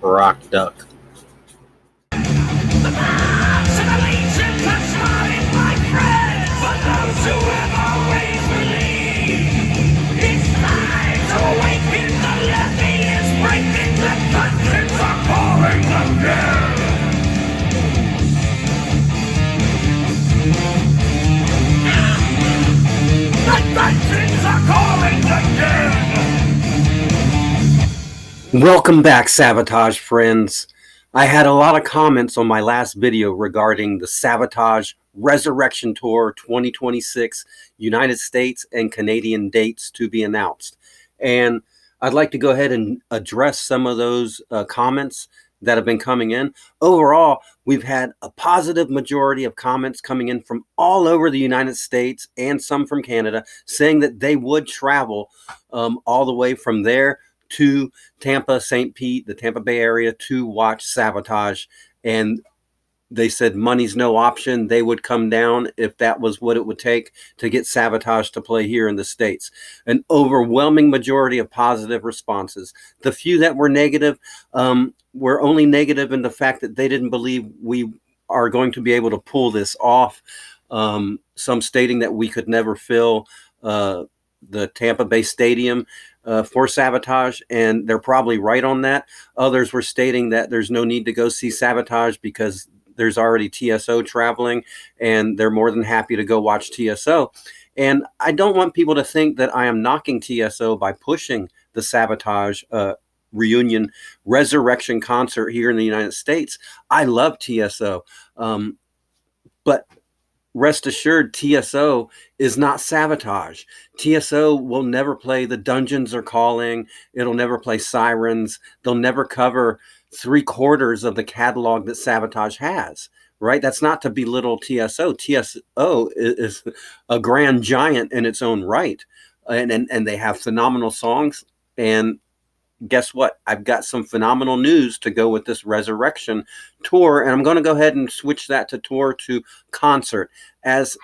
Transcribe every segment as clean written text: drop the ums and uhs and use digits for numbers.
Rock Duck. Welcome back, Savatage friends. I had a lot of comments on my last video regarding the Savatage Resurrection Tour 2026 United States and Canadian dates to be announced. And I'd like to go ahead and address some of those comments that have been coming in. Overall, we've had a positive majority of comments coming in from all over the United States and some from Canada saying that they would travel all the way from there to Tampa, St. Pete, the Tampa Bay area to watch Savatage. And they said money's no option. They would come down if that was what it would take to get Savatage to play here in the States. An overwhelming majority of positive responses. The few that were negative were only negative in the fact that they didn't believe we are going to be able to pull this off. Some stating that we could never fill the Tampa Bay Stadium for Savatage, and they're probably right on that. Others were stating that there's no need to go see Savatage because there's already TSO traveling, and they're more than happy to go watch TSO. And I don't want people to think that I am knocking TSO by pushing the Savatage reunion resurrection concert here in the United States. I love TSO, but rest assured, TSO is not Savatage. TSO will never play The Dungeons Are Calling. It'll never play Sirens. They'll never cover 3/4 of the catalog that Savatage has, right? That's not to belittle TSO. TSO is a grand giant in its own right. And they have phenomenal songs. And guess what? I've got some phenomenal news to go with this Resurrection tour, and I'm going to go ahead and switch that to tour to concert, as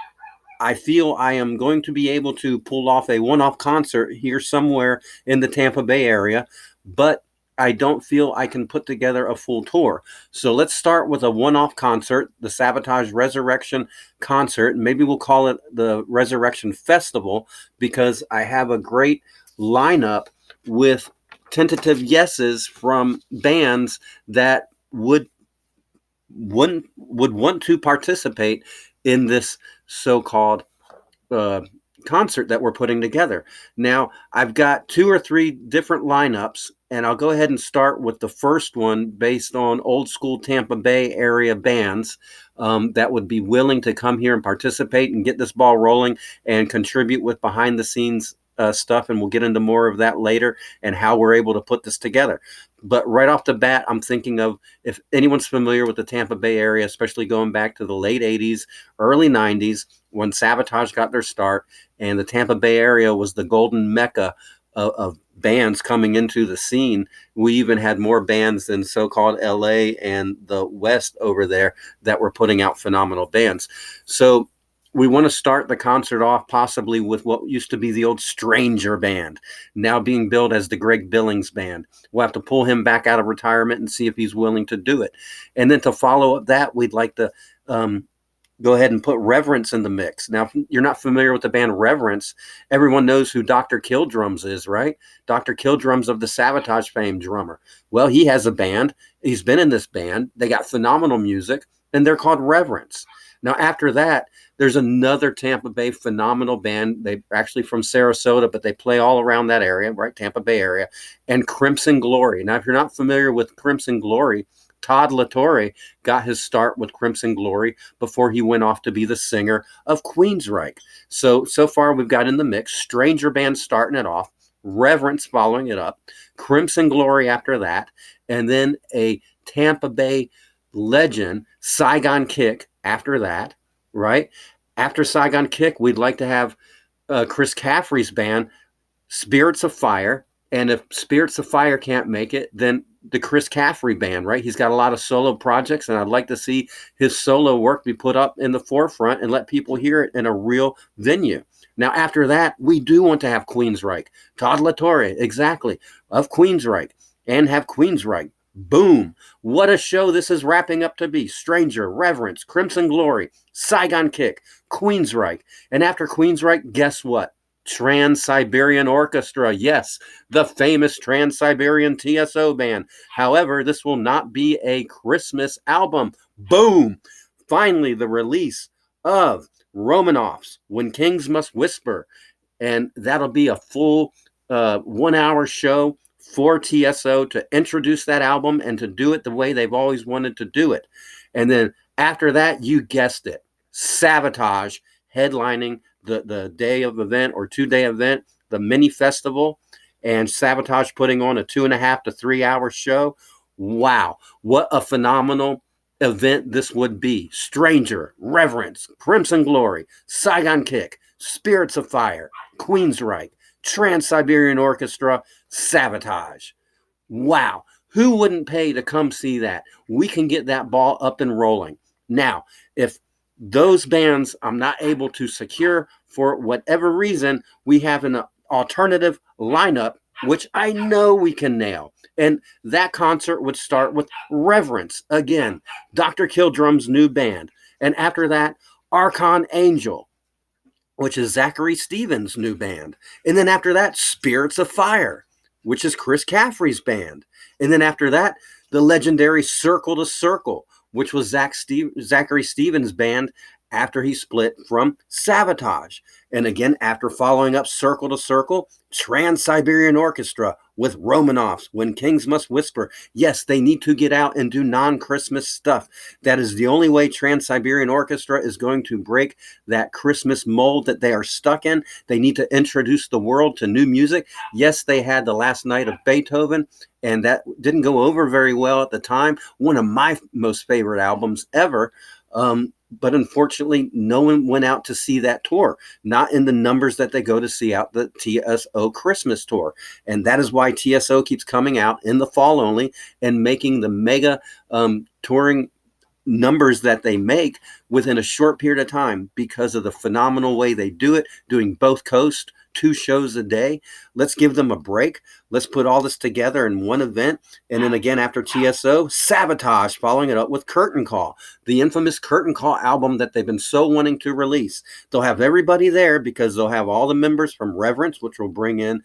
I feel I am going to be able to pull off a one-off concert here somewhere in the Tampa Bay area, but I don't feel I can put together a full tour. So let's start with a one-off concert, the Savatage Resurrection concert. Maybe we'll call it the Resurrection Festival, because I have a great lineup with tentative yeses from bands that would want to participate in this so-called concert that we're putting together. Now, I've got 2 or 3 different lineups, and I'll go ahead and start with the first one based on old school Tampa Bay area bands that would be willing to come here and participate and get this ball rolling and contribute with behind the scenes stuff, and we'll get into more of that later and how we're able to put this together. But right off the bat, I'm thinking of, if anyone's familiar with the Tampa Bay area, especially going back to the late 80s, early 90s, when Savatage got their start, and the Tampa Bay area was the golden mecca of bands coming into the scene. We even had more bands than so-called LA and the West over there that were putting out phenomenal bands. So we want to start the concert off possibly with what used to be the old Stranger Band, now being billed as the Greg Billings Band. We'll have to pull him back out of retirement and see if he's willing to do it. And then to follow up that, we'd like to go ahead and put Reverence in the mix. Now, if you're not familiar with the band Reverence, everyone knows who Dr. Killdrums is, right? Dr. Killdrums of the Savatage fame, drummer. Well, he has a band. He's been in this band. They got phenomenal music, and they're called Reverence. Now, after that, there's another Tampa Bay phenomenal band. They're actually from Sarasota, but they play all around that area, right? Tampa Bay area. And Crimson Glory. Now, if you're not familiar with Crimson Glory, Todd LaTorre got his start with Crimson Glory before he went off to be the singer of Queensryche. So far we've got in the mix Stranger Band starting it off, Reverence following it up, Crimson Glory after that, and then a Tampa Bay legend, Saigon Kick, after that, right? After Saigon Kick, we'd like to have Chris Caffrey's band, Spirits of Fire. And if Spirits of Fire can't make it, then the Chris Caffrey band, right? He's got a lot of solo projects, and I'd like to see his solo work be put up in the forefront and let people hear it in a real venue. Now, after that, we do want to have Queensryche. Todd LaTorre, exactly, of Queensryche, and have Queensryche Boom. What a show this is wrapping up to be. Stranger, Reverence, Crimson Glory, Saigon Kick, Queensryche. And after Queensryche, guess what? Trans-Siberian Orchestra. Yes, the famous Trans-Siberian TSO band. However, this will not be a Christmas album. Boom. Finally, the release of Romanoff's When Kings Must Whisper. And that'll be a full 1 hour show for TSO to introduce that album and to do it the way they've always wanted to do it. And then after that, you guessed it, Savatage headlining the day of event or 2-day event, the mini festival, and Savatage putting on a 2.5 to 3 hour show. Wow, what a phenomenal event this would be. Stranger, Reverence, Crimson Glory, Saigon Kick, Spirits of Fire, Queensryche, Trans-Siberian Orchestra, Savatage. Wow. Who wouldn't pay to come see that? We can get that ball up and rolling. Now, if those bands I'm not able to secure for whatever reason, we have an alternative lineup, which I know we can nail. And that concert would start with Reverence, again, Dr. Killdrum's new band. And after that, Archon Angel, which is Zachary Stevens' new band. And then after that, Spirits of Fire, which is Chris Caffrey's band. And then after that, the legendary Circle to Circle, which was Zachary Stevens' band after he split from Savatage. And again, after following up Circle to Circle, Trans-Siberian Orchestra with Romanoff's When Kings Must Whisper. Yes, they need to get out and do non-Christmas stuff. That is the only way Trans-Siberian Orchestra is going to break that Christmas mold that they are stuck in. They need to introduce the world to new music. Yes, they had The Last Night of Beethoven, and that didn't go over very well at the time. One of my most favorite albums ever. But unfortunately, no one went out to see that tour, not in the numbers that they go to see out the TSO Christmas tour. And that is why TSO keeps coming out in the fall only and making the mega touring numbers that they make within a short period of time because of the phenomenal way they do it, doing both coasts, 2 shows a day. Let's give them a break. Let's put all this together in one event. And then again, after TSO, Savatage, following it up with Curtain Call, the infamous Curtain Call album that they've been so wanting to release. They'll have everybody there because they'll have all the members from Reverence, which will bring in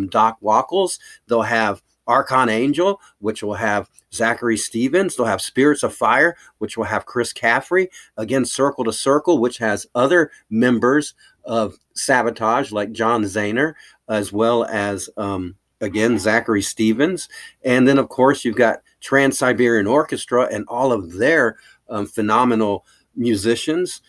Doc Wackles. They'll have Archon Angel, which will have Zachary Stevens. They'll have Spirits of Fire, which will have Chris Caffrey. Again, Circle to Circle, which has other members of Savatage like John Zahner, as well as, again, Zachary Stevens. And then, of course, you've got Trans-Siberian Orchestra and all of their phenomenal musicians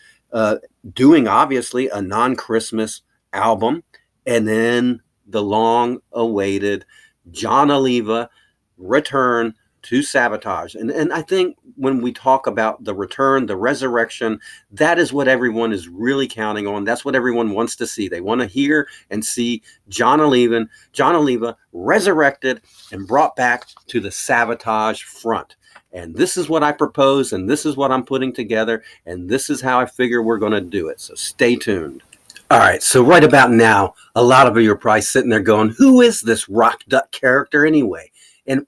doing, obviously, a non-Christmas album. And then the long-awaited John Oliva return to Savatage. And I think when we talk about the return, the resurrection, that is what everyone is really counting on. That's what everyone wants to see. They want to hear and see John Oliva resurrected and brought back to the Savatage front. And this is what I propose, and this is what I'm putting together, and this is how I figure we're going to do it. So stay tuned. All right, so right about now, a lot of you are probably sitting there going, who is this Rock Duck character anyway? And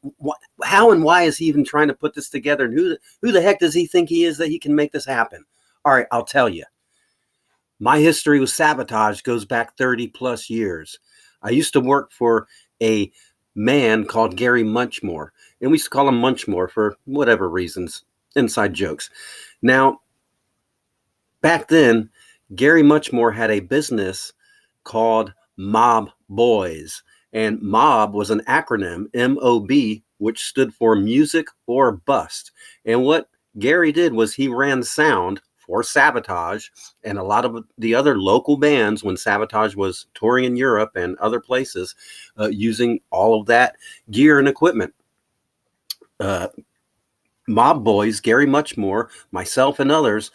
how and why is he even trying to put this together? And who the heck does he think he is that he can make this happen? All right, I'll tell you. My history with Savatage goes back 30 plus years. I used to work for a man called Gary Munchmore, and we used to call him Munchmore for whatever reasons, inside jokes. Now, back then, Gary Munchmore had a business called Mob Boys, and MOB was an acronym, M-O-B, which stood for Music or Bust. And what Gary did was he ran sound for Savatage and a lot of the other local bands when Savatage was touring in Europe and other places, using all of that gear and equipment. Mob Boys, Gary Munchmore, myself, and others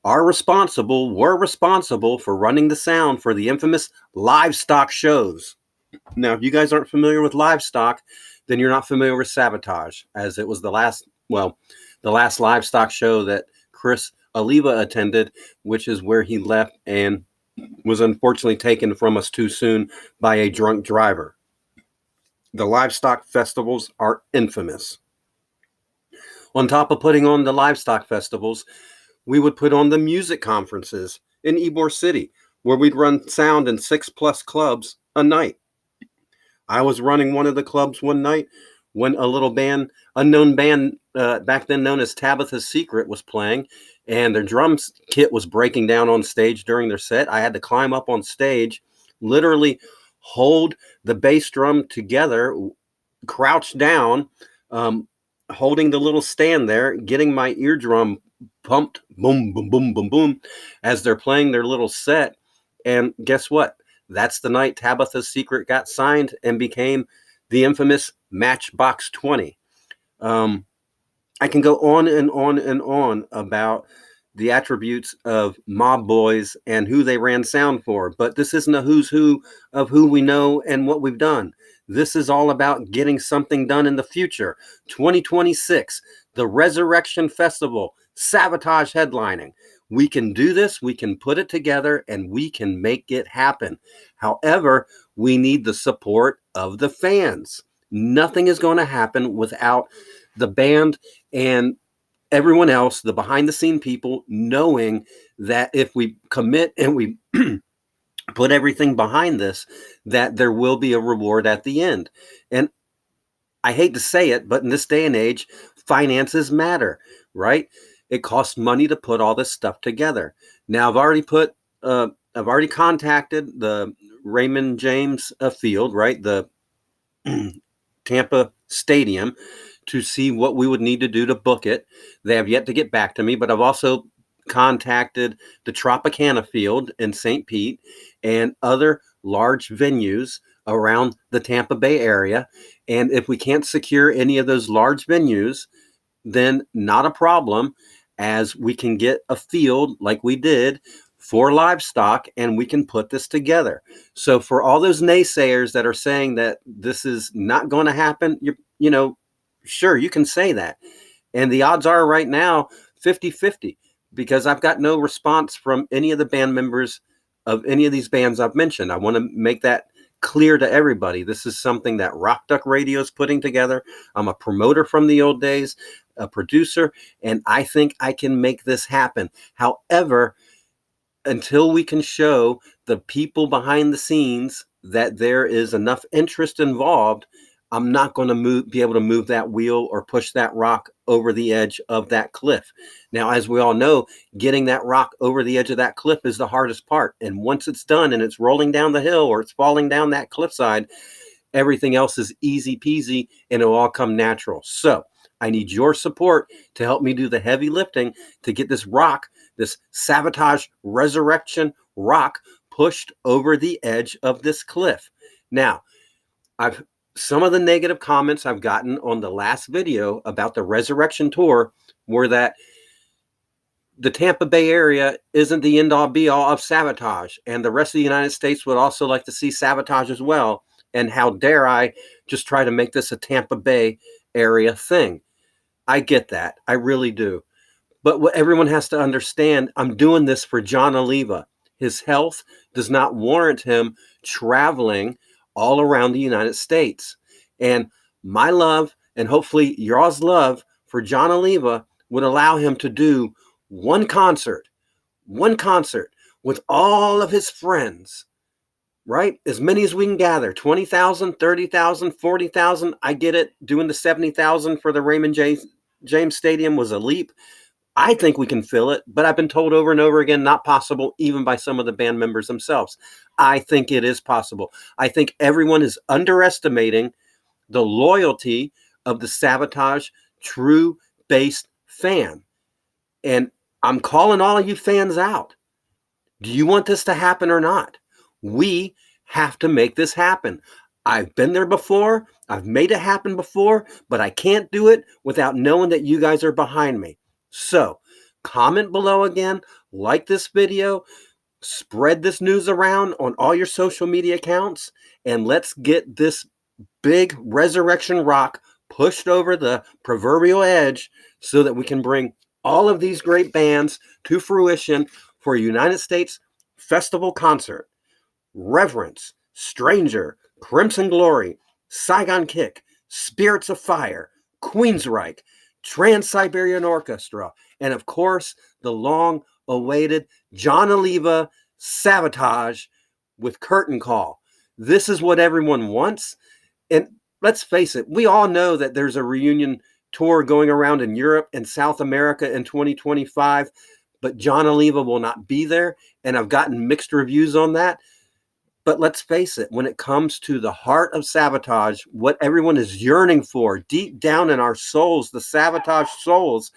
were responsible for running the sound for the infamous livestock shows. Now, if you guys aren't familiar with livestock, then you're not familiar with Savatage, as it was the last livestock show that Chris Oliva attended, which is where he left and was unfortunately taken from us too soon by a drunk driver. The livestock festivals are infamous. On top of putting on the livestock festivals, we would put on the music conferences in Ybor City, where we'd run sound in 6+ clubs a night. I was running one of the clubs one night when a little band, unknown band, back then known as Tabitha's Secret, was playing, and their drums kit was breaking down on stage during their set. I had to climb up on stage, literally hold the bass drum together, crouched down, um, holding the little stand there, getting my eardrum pumped, boom, boom, boom, boom, boom, as they're playing their little set. And guess what? That's the night Tabitha's Secret got signed and became the infamous Matchbox 20. I can go on and on and on about the attributes of Mob Boys and who they ran sound for, but this isn't a who's who of who we know and what we've done. This is all about getting something done in the future. 2026, the Resurrection Festival, Savatage headlining. We can do this, we can put it together, and we can make it happen. However, we need the support of the fans. Nothing is going to happen without the band and everyone else, the behind the scene people, knowing that if we commit and we put everything behind this, that there will be a reward at the end. And I hate to say it, but in this day and age, finances matter, right? It costs money to put all this stuff together. Now I've already contacted the Raymond James Field, right? The Tampa Stadium, to see what we would need to do to book it. They have yet to get back to me, but I've also contacted the Tropicana Field in St. Pete and other large venues around the Tampa Bay area. And if we can't secure any of those large venues, then not a problem, as we can get a field like we did for livestock and we can put this together. So for all those naysayers that are saying that this is not going to happen, you know, sure, you can say that. And the odds are right now 50-50, because I've got no response from any of the band members of any of these bands I've mentioned. I want to make that clear to everybody. This is something that Rock Duck Radio is putting together. I'm a promoter from the old days, a producer, and I think I can make this happen. However, until we can show the people behind the scenes that there is enough interest involved, I'm not going to be able to move that wheel or push that rock over the edge of that cliff. Now, as we all know, getting that rock over the edge of that cliff is the hardest part. And once it's done and it's rolling down the hill or it's falling down that cliffside, everything else is easy peasy and it'll all come natural. So I need your support to help me do the heavy lifting to get this rock, this Savatage Resurrection rock, pushed over the edge of this cliff. Now, some of the negative comments I've gotten on the last video about the Resurrection Tour were that the Tampa Bay area isn't the end-all be-all of Savatage, and the rest of the United States would also like to see Savatage as well, and how dare I just try to make this a Tampa Bay area thing. I get that. I really do. But what everyone has to understand, I'm doing this for John Oliva. His health does not warrant him traveling all around the United States. And my love, and hopefully y'all's love for John Oliva, would allow him to do one concert with all of his friends, right? As many as we can gather, 20,000, 30,000, 40,000. I get it. Doing the 70,000 for the Raymond James Stadium was a leap. I think we can fill it, but I've been told over and over again, not possible, even by some of the band members themselves. I think it is possible. I think everyone is underestimating the loyalty of the Savatage true based fan. And I'm calling all of you fans out. Do you want this to happen or not? We have to make this happen. I've been there before. I've made it happen before, but I can't do it without knowing that you guys are behind me. So comment below again, like this video, spread this news around on all your social media accounts, and let's get this big resurrection rock pushed over the proverbial edge so that we can bring all of these great bands to fruition for a United States festival concert. Reverence, Stranger, Crimson Glory, Saigon Kick, Spirits of Fire, Queensryche, Trans-Siberian Orchestra, and of course, the long-awaited John Oliva Savatage with Curtain Call. This is what everyone wants. And let's face it, we all know that there's a reunion tour going around in Europe and South America in 2025, but John Oliva will not be there. And I've gotten mixed reviews on that. But let's face it, when it comes to the heart of Savatage, what everyone is yearning for deep down in our souls, the Savatage souls,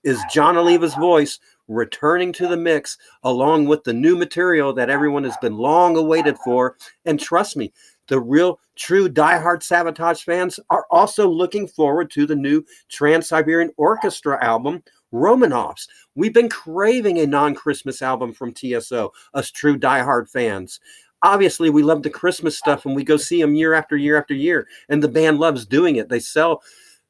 is John Oliva's voice returning to the mix along with the new material that everyone has been long awaited for. And trust me, the real, true, diehard Savatage fans are also looking forward to the new Trans-Siberian Orchestra album, Romanovs. We've been craving a non-Christmas album from TSO, us true diehard fans. Obviously, we love the Christmas stuff, and we go see them year after year after year, and the band loves doing it. They sell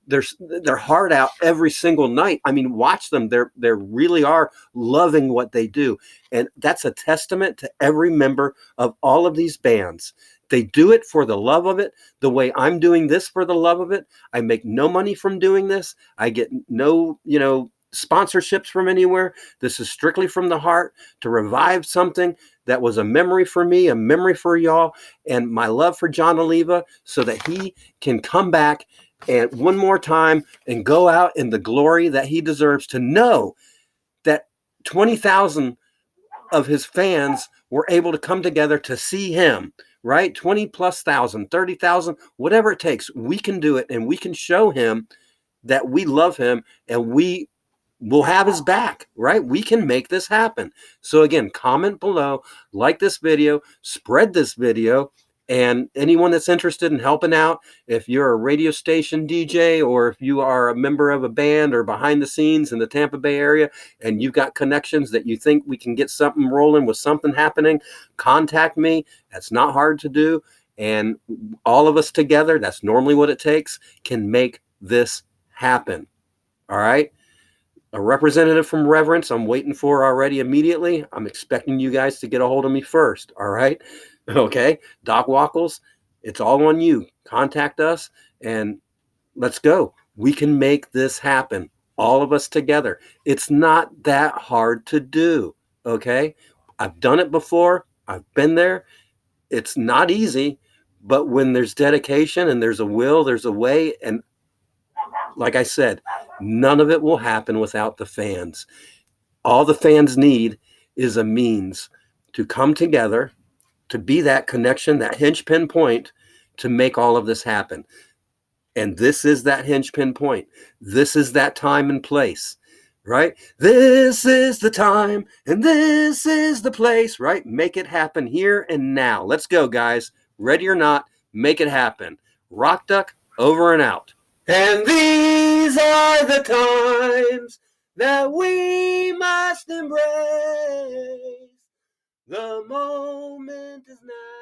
their heart out every single night. I mean, watch them. They really are loving what they do, and that's a testament to every member of all of these bands. They do it for the love of it, the way I'm doing this for the love of it. I make no money from doing this. I get no, sponsorships from anywhere. This is strictly from the heart to revive something that was a memory for me, a memory for y'all, and my love for John Oliva so that he can come back and one more time and go out in the glory that he deserves, to know that 20,000 of his fans were able to come together to see him, right? 20 plus thousand, 30,000, whatever it takes. We can do it, and we can show him that we love him, and we will have his back, right? We can make this happen. So again, comment below, like this video, spread this video, and anyone that's interested in helping out, if you're a radio station DJ or if you are a member of a band or behind the scenes in the Tampa Bay area and you've got connections that you think we can get something rolling with something happening, contact me. That's not hard to do. And all of us together, that's normally what it takes, can make this happen. All right? A representative from Reverence I'm waiting for already immediately. I'm expecting you guys to get a hold of me first. All right? Okay? Doc Wackles, it's all on you. Contact us and let's go. We can make this happen. All of us together. It's not that hard to do. Okay? I've done it before. I've been there. It's not easy, but when there's dedication and there's a will, there's a way. And like I said, none of it will happen without the fans. All the fans need is a means to come together, to be that connection, that hinge pin point to make all of this happen. And this is that hinge pin point. This is that time and place, right? This is the time and this is the place, right? Make it happen here and now. Let's go, guys. Ready or not, make it happen. Rock Duck, over and out. And these are the times that we must embrace. The moment is now.